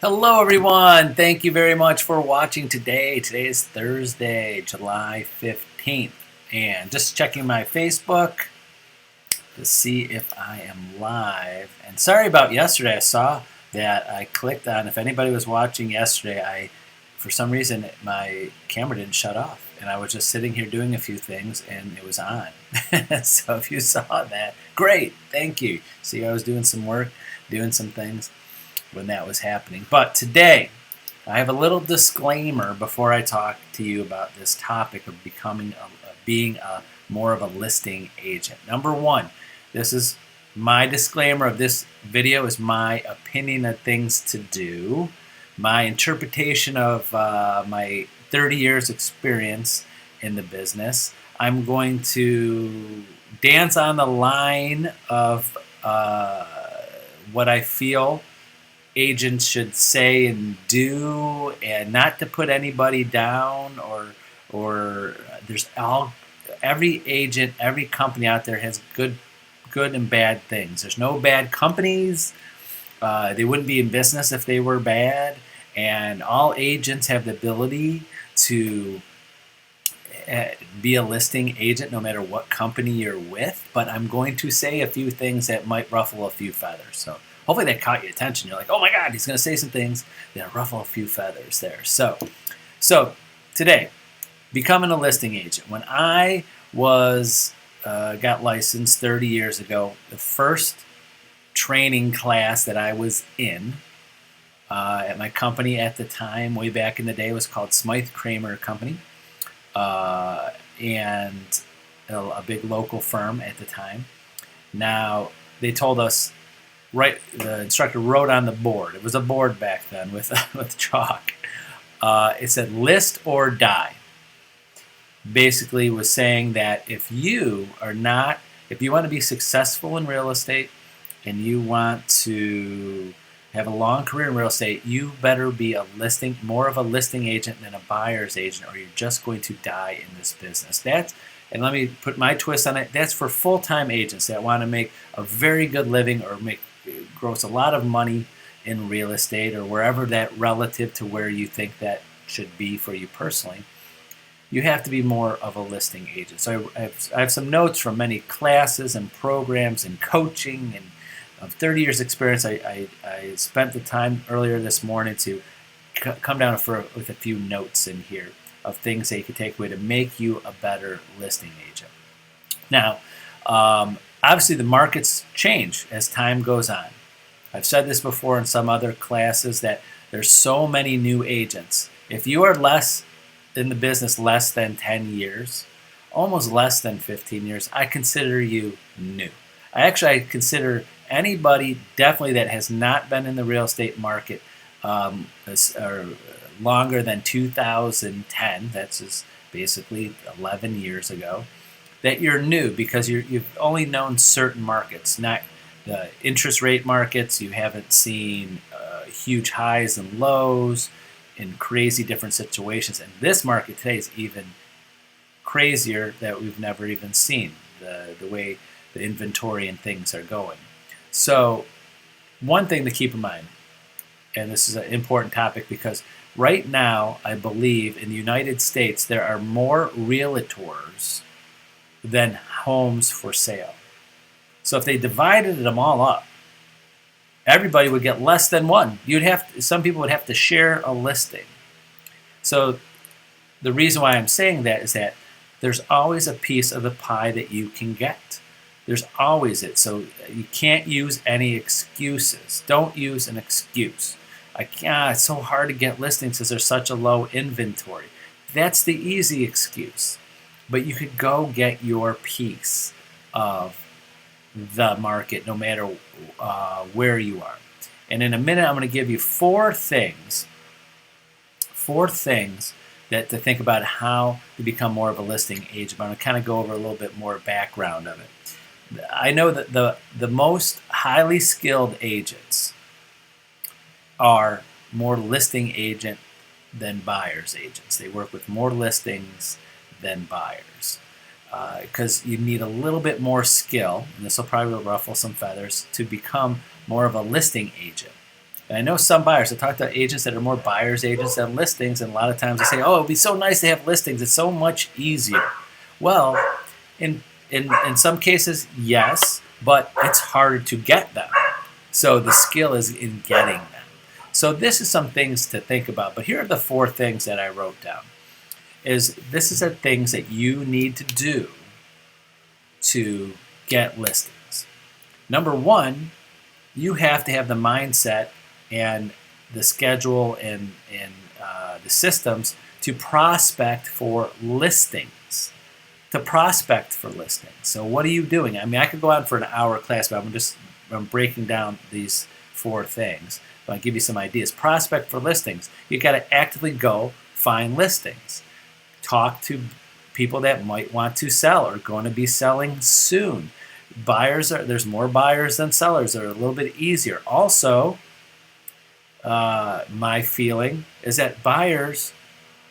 Hello, everyone. Thank you very much for watching today. Today is Thursday, July 15th. And just checking my Facebook to see if I am live. And sorry about yesterday. I saw that I clicked on, if anybody was watching yesterday, for some reason, my camera didn't shut off. And I was just sitting here doing a few things and it was on. So if you saw that, great. Thank you. See, I was doing some work, doing some things when that was happening. But today, I have a little disclaimer before I talk to you about this topic of being more of a listing agent. Number one, this is my disclaimer of this video is my opinion of things to do, my interpretation of my 30 years experience in the business. I'm going to dance on the line of what I feel agents should say and do, and not to put anybody down or every agent, every company out there has good and bad things. There's no bad companies. They wouldn't be in business if they were bad, and all agents have the ability to be a listing agent no matter what company you're with. But I'm going to say a few things that might ruffle a few feathers. So hopefully that caught your attention. You're like, oh my God, he's going to say some things that ruffle a few feathers there. So today, becoming a listing agent. When I was got licensed 30 years ago, the first training class that I was in at my company at the time, way back in the day, was called Smythe Kramer Company, and a big local firm at the time. Now, they told us, the instructor wrote on the board. It was a board back then with chalk. It said, "List or die." Basically, was saying that if you want to be successful in real estate and you want to have a long career in real estate, you better be more of a listing agent than a buyer's agent, or you're just going to die in this business. And let me put my twist on it. That's for full-time agents that want to make a very good living or gross a lot of money in real estate or wherever that relative to where you think that should be for you personally. You have to be more of a listing agent. So I have some notes from many classes and programs and coaching, and of 30 years experience, I spent the time earlier this morning to come down with a few notes in here of things that you could take away to make you a better listing agent. Now, obviously the markets change as time goes on. I've said this before in some other classes that there's so many new agents. If you are in the business less than 10 years, almost less than 15 years, I consider you new. I consider anybody definitely that has not been in the real estate market longer than 2010, that's just basically 11 years ago, that you're new, because you've only known certain markets, not the interest rate markets. You haven't seen huge highs and lows in crazy different situations. And this market today is even crazier that we've never even seen, the way the inventory and things are going. So one thing to keep in mind, and this is an important topic, because right now I believe in the United States there are more realtors than homes for sale. So if they divided them all up, everybody would get less than one. Some people would have to share a listing. So the reason why I'm saying that is that there's always a piece of the pie that you can get. There's always it. So you can't use any excuses. Don't use an excuse. It's so hard to get listings because there's such a low inventory. That's the easy excuse. But you could go get your piece of the market no matter where you are. And in a minute, I'm going to give you four things that to think about how to become more of a listing agent. But I'm going to kind of go over a little bit more background of it. I know that the most highly skilled agents are more listing agent than buyer's agents. They work with more listings than buyers, because you need a little bit more skill, and this will probably ruffle some feathers, to become more of a listing agent. And I know some buyers, I talk to agents that are more buyers agents than listings, and a lot of times they say, oh, it would be so nice to have listings. It's so much easier. Well, in some cases, yes, but it's harder to get them. So the skill is in getting them. So this is some things to think about. But here are the 4 things that I wrote down. This is the things that you need to do to get listings. Number 1, you have to have the mindset and the schedule and the systems to prospect for listings. So what are you doing? I mean, I could go on for an hour class, but I'm breaking down these 4 things. I'll give you some ideas. Prospect for listings. You got to actively go find listings. Talk to people that might want to sell or going to be selling soon. There's more buyers than sellers. They're a little bit easier. Also, my feeling is that buyers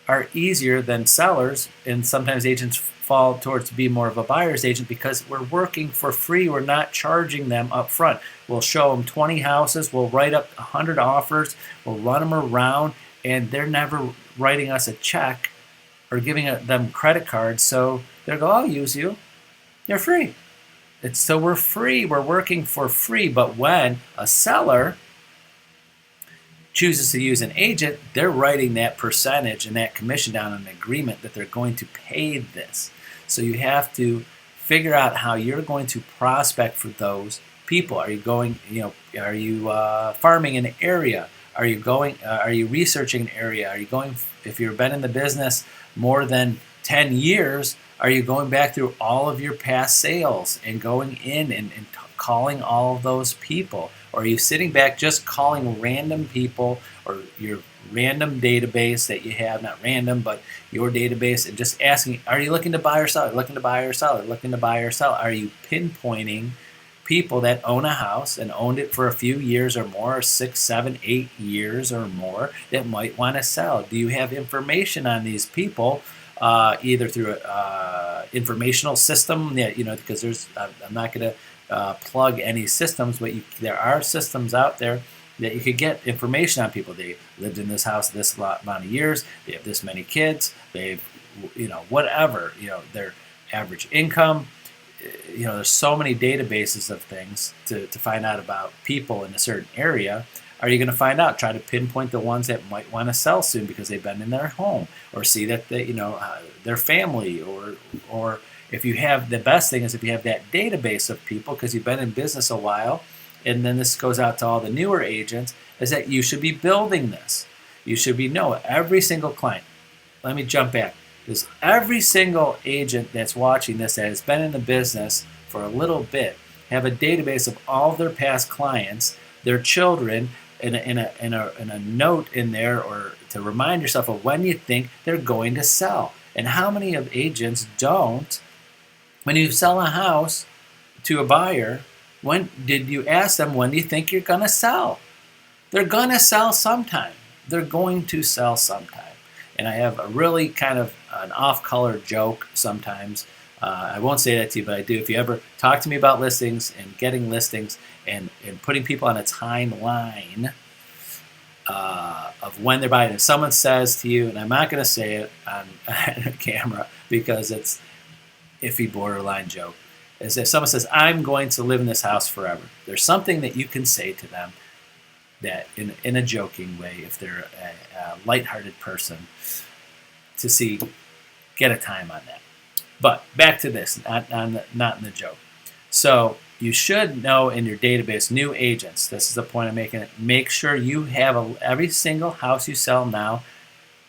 are easier than sellers, and sometimes agents fall towards be more of a buyer's agent because we're working for free. We're not charging them up front. We'll show them 20 houses. We'll write up 100 offers. We'll run them around, and they're never writing us a check or giving them credit cards. So they'll go, I'll use you. They're free. So we're free. We're working for free. But when a seller chooses to use an agent, they're writing that percentage and that commission down in an agreement that they're going to pay this. So you have to figure out how you're going to prospect for those people. Are you going, are you farming an area? Are you researching an area? Are you going, if you've been in the business more than 10 years, are you going back through all of your past sales and going in and calling all of those people? Or are you sitting back just calling random people or your random database that you have, not random, but your database, and just asking, are you looking to buy or sell? Looking to buy or sell? Looking to buy or sell? Are you pinpointing people that own a house and owned it for a few years or more, or 6, 7, 8 years or more, that might want to sell? Do you have information on these people, either through an informational system? Yeah, because I'm not going to plug any systems, but there are systems out there that you could get information on people. They lived in this house this amount of years. They have this many kids. They've, whatever, their average income. There's so many databases of things to find out about people in a certain area. Are you going to find out? Try to pinpoint the ones that might want to sell soon because they've been in their home, or see that they, their family, or if you have, the best thing is if you have that database of people because you've been in business a while, and then this goes out to all the newer agents, is that you should be building this. You should be every single client. Let me jump back. Because every single agent that's watching this that has been in the business for a little bit have a database of all of their past clients, their children, in a note in there, or to remind yourself of when you think they're going to sell. And how many of agents don't? When you sell a house to a buyer, when did you ask them, when do you think you're going to sell? They're going to sell sometime. They're going to sell sometime. And I have a really kind of an off-color joke sometimes. I won't say that to you, but I do. If you ever talk to me about listings and getting listings and putting people on a timeline of when they're buying, if someone says to you, and I'm not going to say it on camera because it's iffy borderline joke, is if someone says, I'm going to live in this house forever, there's something that you can say to them that in a joking way, if they're a lighthearted person, to get a time on that. But back to this, not in the joke. So you should know in your database, new agents, this is the point I'm making, make sure you have every single house you sell now,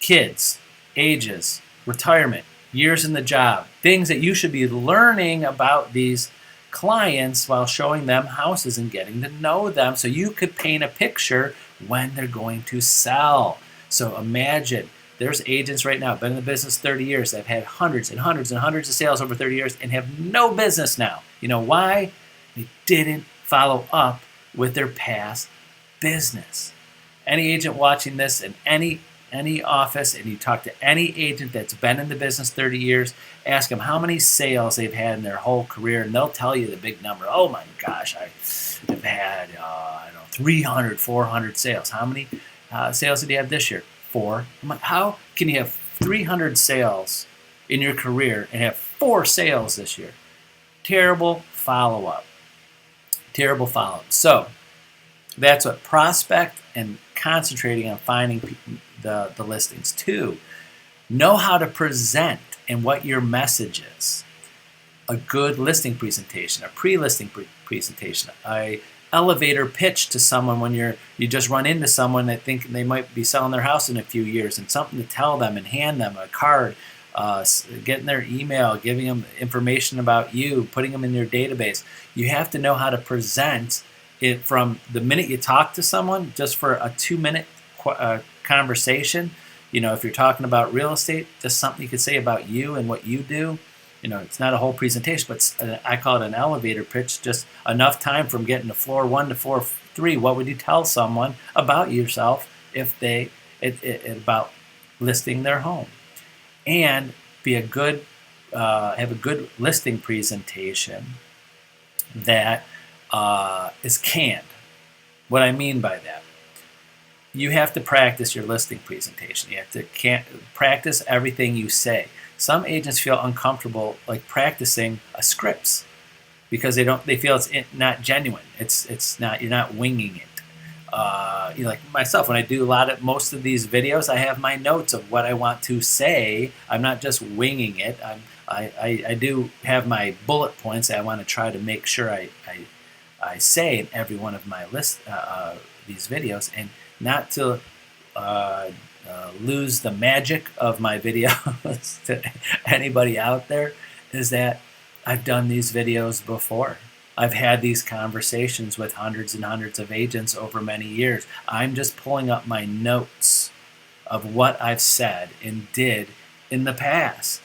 kids, ages, retirement, years in the job, things that you should be learning about these clients while showing them houses and getting to know them, so you could paint a picture when they're going to sell. So imagine there's agents right now, been in the business 30 years, that have had hundreds and hundreds and hundreds of sales over 30 years and have no business now. You know why? They didn't follow up with their past business. Any agent watching this in any office, and you talk to any agent that's been in the business 30 years, ask them how many sales they've had in their whole career, and they'll tell you the big number. Oh my gosh, I've had 300, 400 sales. How many sales did you have this year? 4. I'm like, how can you have 300 sales in your career and have 4 sales this year? Terrible follow-up. Terrible follow-up. So that's what prospect and concentrating on finding the listings. 2, know how to present and what your message is. A good listing presentation, a pre-listing presentation, a elevator pitch to someone when you just run into someone that think they might be selling their house in a few years, and something to tell them and hand them a card, getting their email, giving them information about you, putting them in your database. You have to know how to present it from the minute you talk to someone, just for a 2-minute conversation. If you're talking about real estate, just something you could say about you and what you do. It's not a whole presentation, but I call it an elevator pitch, just enough time from getting to floor 1 to floor 3. What would you tell someone about yourself if about listing their home? And have a good listing presentation that is canned. What I mean by that, you have to practice your listing presentation. You have to practice everything you say. Some agents feel uncomfortable practicing scripts because they feel it's not genuine. It's not, you're not winging it. Like myself, when I do most of these videos, I have my notes of what I want to say. I'm not just winging it. I do have my bullet points that I want to try to make sure I say in every one of my these videos, and not to lose the magic of my videos to anybody out there, is that I've done these videos before. I've had these conversations with hundreds and hundreds of agents over many years. I'm just pulling up my notes of what I've said and did in the past.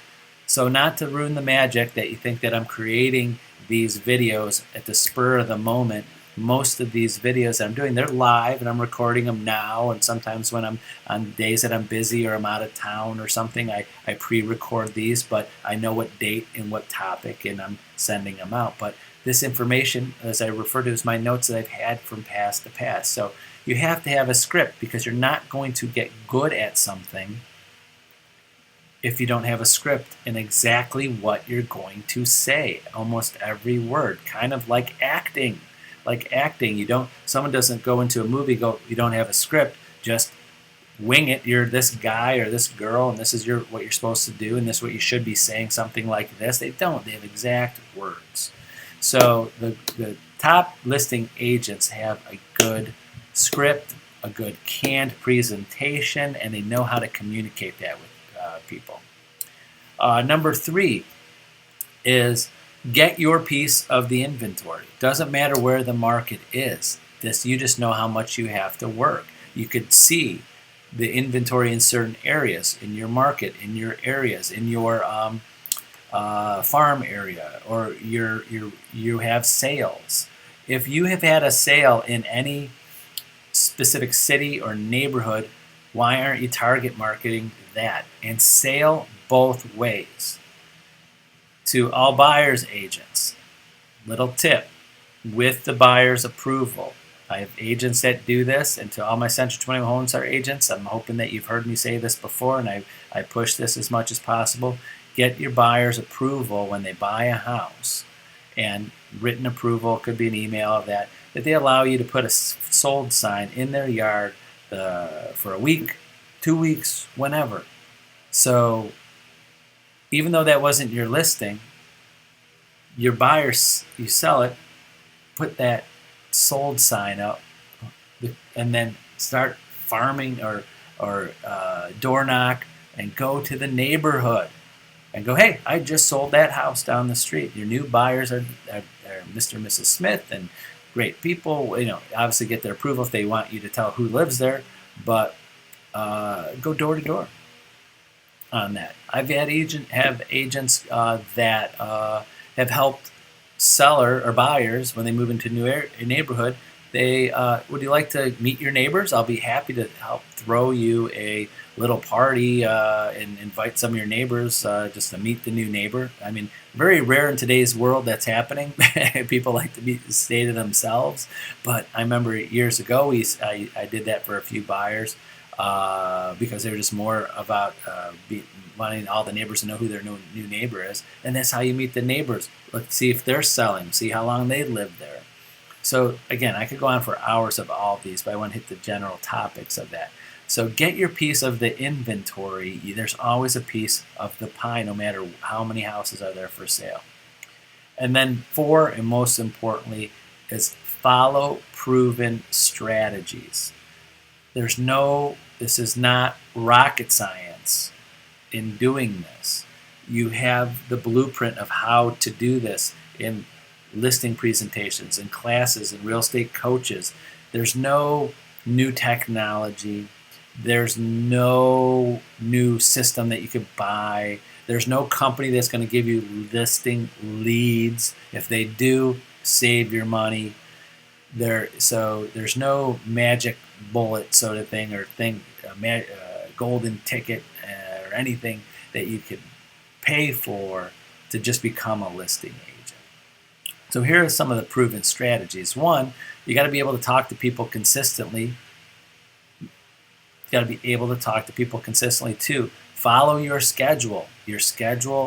So not to ruin the magic that you think that I'm creating these videos at the spur of the moment. Most of these videos that I'm doing, they're live, and I'm recording them now, and sometimes when I'm on days that I'm busy or I'm out of town or something, I pre-record these, but I know what date and what topic, and I'm sending them out. But this information, as I refer to, is my notes that I've had from past to past. So you have to have a script, because you're not going to get good at something if you don't have a script and exactly what you're going to say. Almost every word, kind of like acting. Someone doesn't go into a movie, you don't have a script, just wing it. You're this guy or this girl, and this is what you're supposed to do, and this is what you should be saying, something like this. They don't. They have exact words. So the top listing agents have a good script, a good canned presentation, and they know how to communicate that with people. Number 3 is get your piece of the inventory. Doesn't matter where the market is. You just know how much you have to work. You could see the inventory in certain areas, in your market, in your areas, in your farm area, or you have sales. If you have had a sale in any specific city or neighborhood, why aren't you target marketing that? And sale both ways. To all buyer's agents, little tip, with the buyer's approval. I have agents that do this, and to all my Century 21 Home Center agents, I'm hoping that you've heard me say this before, and I push this as much as possible. Get your buyer's approval when they buy a house, and written approval could be an email of that they allow you to put a sold sign in their yard for a week, 2 weeks, whenever. So even though that wasn't your listing, your buyers, you sell it, put that sold sign up, and then start farming or door knock and go to the neighborhood and go, hey, I just sold that house down the street. Your new buyers are Mr. and Mrs. Smith, and great people. Obviously get their approval if they want you to tell who lives there, but go door to door on that. I've had agents that have helped seller or buyers when they move into a new neighborhood. They would you like to meet your neighbors? I'll be happy to help throw you a little party and invite some of your neighbors just to meet the new neighbor. I mean, very rare in today's world that's happening. People like to stay to themselves. But I remember years ago, I did that for a few buyers because they were just more about wanting all the neighbors to know who their new neighbor is. And that's how you meet the neighbors. Let's see if they're selling, see how long they lived there. So again, I could go on for hours of all of these, but I want to hit the general topics of that. So get your piece of the inventory. There's always a piece of the pie, no matter how many houses are there for sale. And then 4, and most importantly, is follow proven strategies. This is not rocket science in doing this. You have the blueprint of how to do this in listing presentations and classes and real estate coaches. There's no new technology. There's no new system that you could buy. There's no company that's going to give you listing leads. If they do, save your money. So there's no magic bullet sort of thing or golden ticket or anything that you could pay for to just become a listing agent. So here are some of the proven strategies. 1, you got to be able to talk to people consistently. You got to be able to talk to people consistently. 2, follow your schedule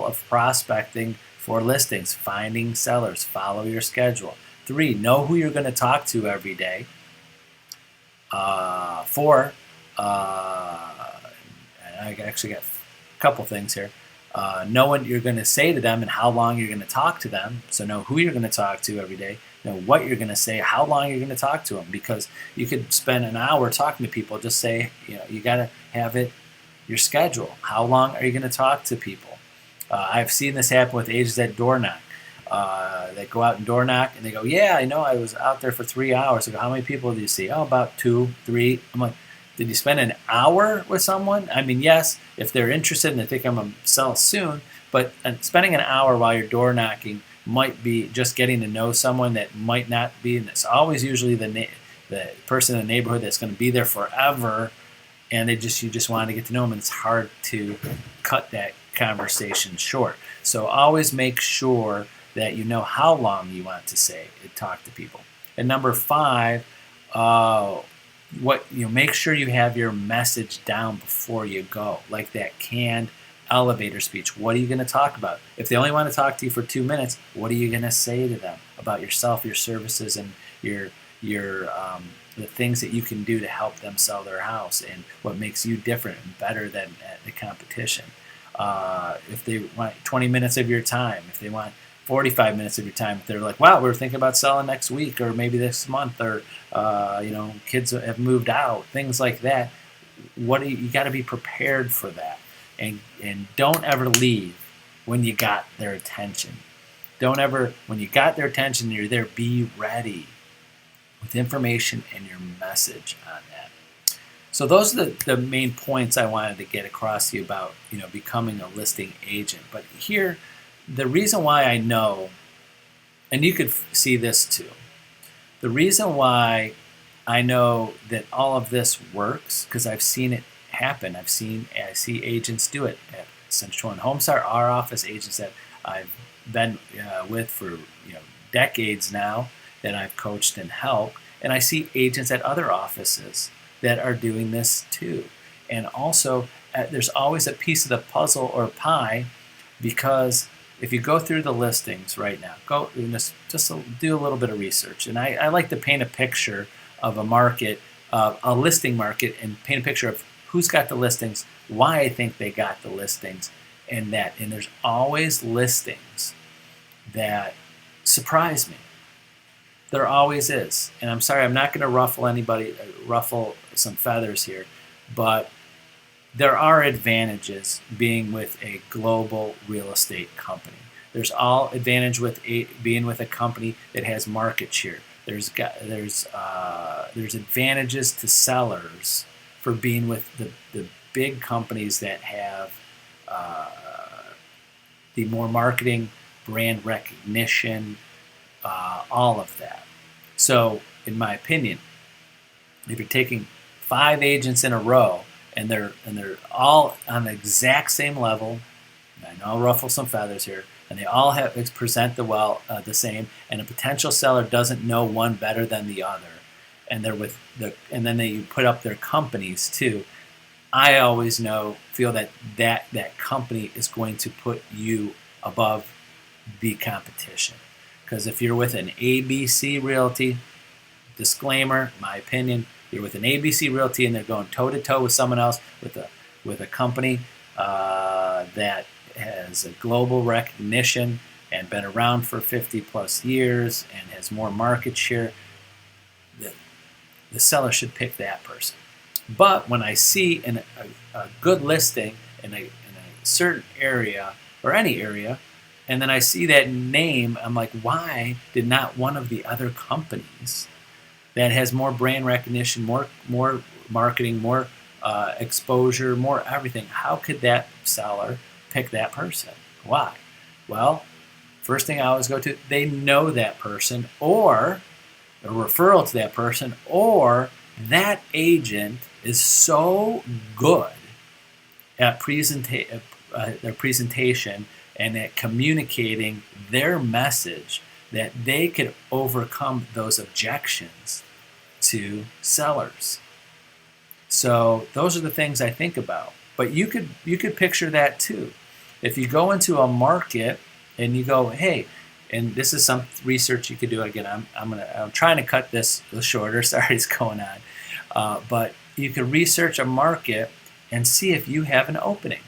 of prospecting for listings, finding sellers. Follow your schedule. 3, know who you're going to talk to every day. 4, I actually got a couple things here. Know what you're going to say to them and how long you're going to talk to them. So know who you're going to talk to every day. Know what you're going to say, how long you're going to talk to them. Because you could spend an hour talking to people. Just say, you got to have your schedule. How long are you going to talk to people? I've seen this happen with agents that door knock. They go out and door knock and they go, yeah, I know, I was out there for 3 hours. I go, how many people do you see? Oh, about 2, 3. I'm like, did you spend an hour with someone? I mean, yes, if they're interested and they think I'm going to sell soon, but spending an hour while you're door knocking might be just getting to know someone that might not be in this. Always usually the person in the neighborhood that's going to be there forever, and you just want to get to know them, and it's hard to cut that conversation short. So always make sure that you know how long you want to talk to people. And number 5, make sure you have your message down before you go, like that canned elevator speech. What are you going to talk about? If they only want to talk to you for 2 minutes, what are you going to say to them about yourself, your services, and your the things that you can do to help them sell their house, and what makes you different and better than the competition? If they want 20 minutes of your time, if they want 45 minutes of your time, if they're like, wow, we're thinking about selling next week or maybe this month, or kids have moved out, things like that. You got to be prepared for that, and don't ever leave when you got their attention. When you got their attention, you're there, be ready with information and your message on that. So those are the main points I wanted to get across to you about becoming a listing agent. But here, the reason why I know, and you could see this too, the reason why I know that all of this works, because I've seen it happen. I see agents do it at Central and Homestar, our office, agents that I've been with for decades now, that I've coached and helped, and I see agents at other offices that are doing this too. And also, there's always a piece of the puzzle or pie, because if you go through the listings right now, go and just do a little bit of research. And I like to paint a picture of a market, a listing market, and paint a picture of who's got the listings, why I think they got the listings, and that. And there's always listings that surprise me. There always is. And I'm sorry, I'm not going to ruffle some feathers here, but there are advantages being with a global real estate company. There's all advantage with being with a company that has market share. There's advantages to sellers for being with the big companies that have the more marketing, brand recognition, all of that. So in my opinion, if you're taking 5 agents in a row and they're all on the exact same level, I know I'll ruffle some feathers here, and they all present the same, and a potential seller doesn't know one better than the other, and and then they put up their companies too. I always feel that company is going to put you above the competition, because if you're with an ABC Realty, disclaimer, my opinion, you're with an ABC Realty and they're going toe to toe with someone else with a company that has a global recognition and been around for 50 plus years and has more market share, the seller should pick that person. But when I see a good listing in a certain area or any area, and then I see that name, I'm like, why did not one of the other companies that has more brand recognition, more marketing, more exposure, more everything, how could that seller pick that person? Why? Well, first thing I always go to, they know that person, or a referral to that person, or that agent is so good at their presentation and at communicating their message that they could overcome those objections to sellers. So those are the things I think about. But you could picture that too. If you go into a market and you go, hey, and this is some research you could do. Again, I'm trying to cut this shorter. Sorry, it's going on. But you could research a market and see if you have an opening.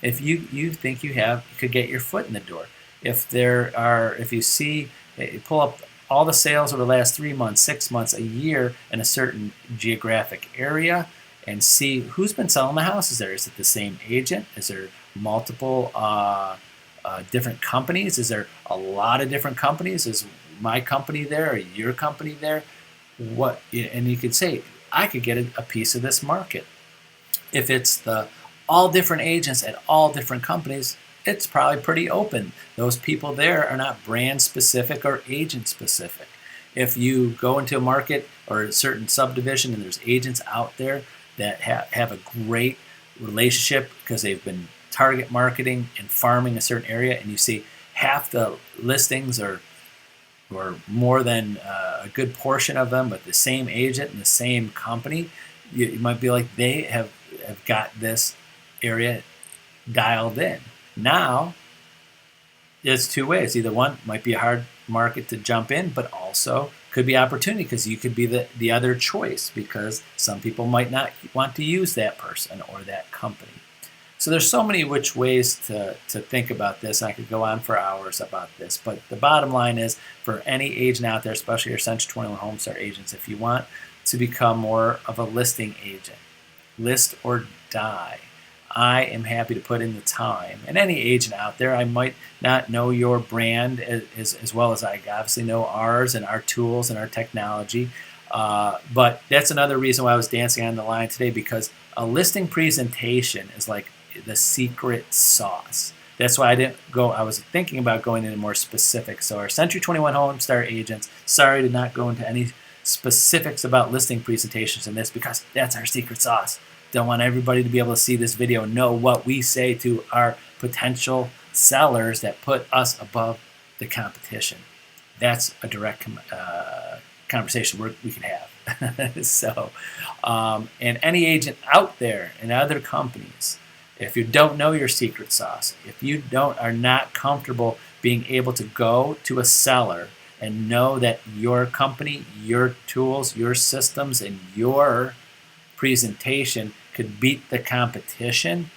If you think you could get your foot in the door. If you pull up all the sales over the last 3 months, 6 months, a year in a certain geographic area, and see who's been selling the houses there. Is it the same agent? Is there multiple different companies? Is there a lot of different companies? Is my company there or your company there? And you could say, I could get a piece of this market. If it's all different agents at all different companies, it's probably pretty open. Those people there are not brand specific or agent specific. If you go into a market or a certain subdivision and there's agents out there that have a great relationship because they've been target marketing and farming a certain area, and you see half the listings or more than a good portion of them, but the same agent and the same company, you might be like, they have got this area dialed in. Now, it's two ways. Either one might be a hard market to jump in, but also could be opportunity because you could be the other choice, because some people might not want to use that person or that company. So there's so many which ways to think about this. I could go on for hours about this, but the bottom line is, for any agent out there, especially your Century 21 Homestar agents, if you want to become more of a listing agent, list or die, I am happy to put in the time. And any agent out there, I might not know your brand as well as I obviously know ours and our tools and our technology. But that's another reason why I was dancing on the line today, because a listing presentation is like the secret sauce. That's why I was thinking about going into more specifics. So our Century 21 Homestar agents, sorry to not go into any specifics about listing presentations in this, because that's our secret sauce. Don't want everybody to be able to see this video and know what we say to our potential sellers that put us above the competition. That's a direct conversation we can have. So, and any agent out there in other companies, if you don't know your secret sauce, if you are not comfortable being able to go to a seller and know that your company, your tools, your systems, and your presentation could beat the competition,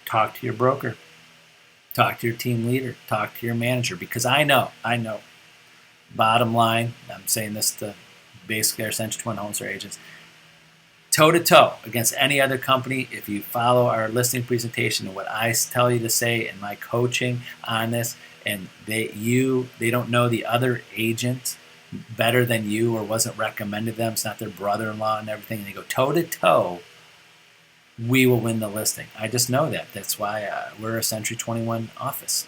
talk to your broker, talk to your team leader, talk to your manager, because I know, bottom line, I'm saying this to basically our Century 21 Homestar agents, toe-to-toe against any other company, if you follow our listing presentation and what I tell you to say in my coaching on this, and they don't know the other agent better than you or wasn't recommended them, it's not their brother-in-law and everything, and they go toe-to-toe, we will win the listing. I just know that. That's why we're a Century 21 office.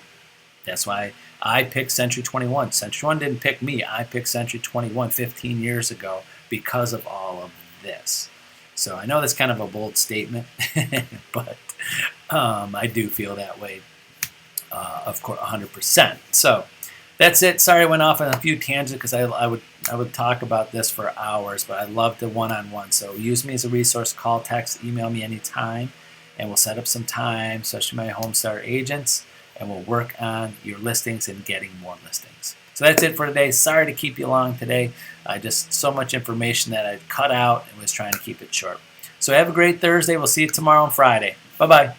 That's why I picked Century 21. Century 21 didn't pick me. I picked Century 21 15 years ago because of all of this. So I know that's kind of a bold statement, but I do feel that way, of course, 100%. So that's it. Sorry I went off on a few tangents because I would talk about this for hours, but I love the one-on-one. So use me as a resource. Call, text, email me anytime, and we'll set up some time, especially my Homestar agents, and we'll work on your listings and getting more listings. So that's it for today. Sorry to keep you long today. Just so much information that I cut out and was trying to keep it short. So have a great Thursday. We'll see you tomorrow and Friday. Bye-bye.